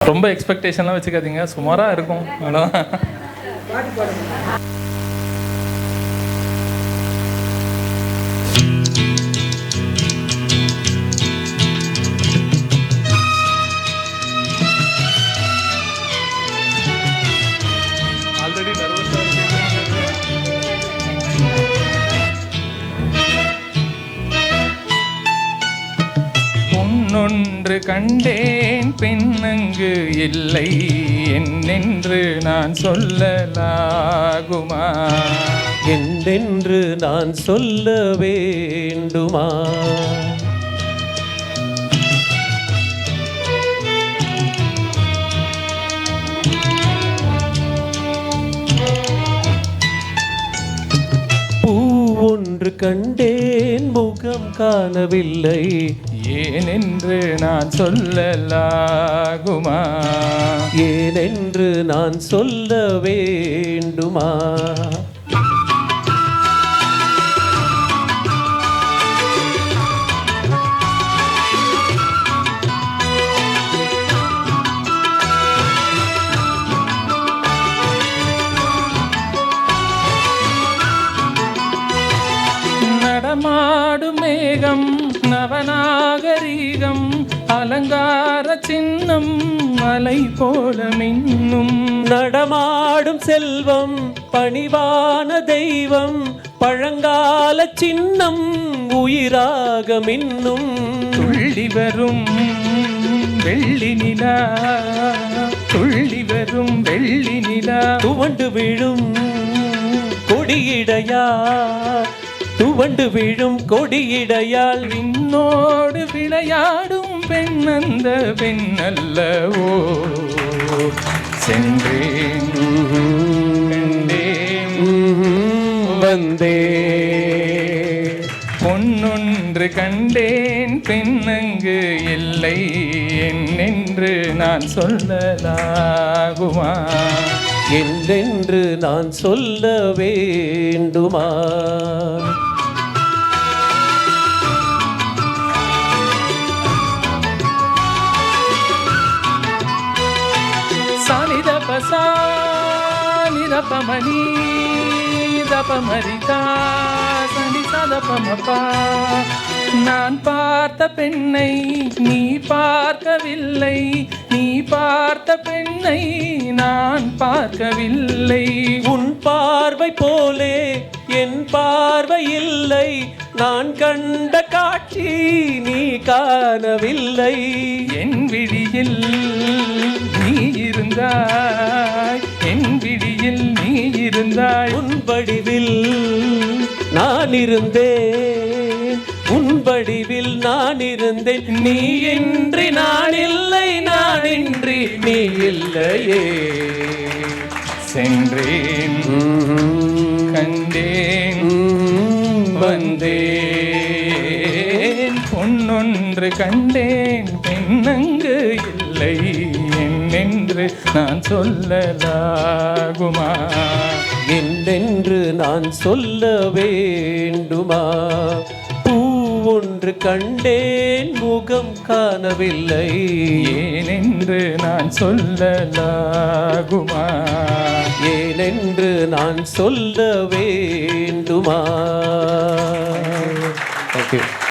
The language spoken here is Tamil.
ரொம்ப எக்ஸ்பெக்டேஷன்லாம் வச்சுக்காதீங்க, சுமாராக இருக்கும். அவ்வளோதான். ஆல்ரெடி நர்வஸாக பொன்னொன்று கண்டேன் பெண்ணங்கு இல்லை என்னென்று நான் சொல்லலாகுமா? என்னென்று நான் சொல்ல வேண்டுமா? பூ ஒன்று கண்டேன் முகம் காணவில்லை ஏனென்று நான் சொல்லலாகுமா? ஏனென்று நான் சொல்ல வேண்டுமா? நடமாடும் மேகம் நவநாகரீகம் அலங்கார சின்னம் மலை போல மின்னும். நடமாடும் செல்வம் பணிவான தெய்வம் பழங்கால சின்னம் உயிராக மின்னும். துள்ளி வரும் வெள்ளி நிலா, துள்ளி வரும் வெள்ளி நிலா, துவண்டு விழும் கொடியிடையா, துவண்டு விழும் கொடியிடையால் விண்ணோடு விளையாடும் பெண் அந்த பெண் அல்லவோ? சென்றேன் கண்டேன் வந்தே. பொன்னொன்று கண்டேன் பெண்ணங்கு இல்லை என்னென்று நான் சொல்லலாகுமா? என்னென்று நான் சொல்ல வேண்டுமா? சானிதபசா நிதபமணி தபமரிதா சனி சதபமபா. நான் பார்த்த பெண்ணை நீ பார்க்கவில்லை, நீ பார்த்த பெண்ணை நான் பார்க்கவில்லை. உன் பார்வை போலே என் பார்வை இல்லை, நான் கண்ட காட்சி நீ காணவில்லை. என் விழியில் நீ இருந்தாய், என் விழியில் நீ இருந்தாய். உன் வடிவில் நான் இருந்தேன், உன் வடிவில் நான் இருந்தேன். நீ இன்றி நான் இல்லை, நான் இன்றி நீ இல்லையே. சென்றேன் கண்டேன் வந்தேன். பொன்னொன்று கண்டேன் பெண்ணங்கு இல்லை என்னென்று நான் சொல்லலாகுமா? என்னென்று நான் சொல்ல வேண்டுமா? பூ ஒன்று கண்டேன் முகம் காணவில்லை ஏனென்று நான் சொல்லலாகுமா? ஏனென்று நான் சொல்ல வேண்டுமா? Thank you.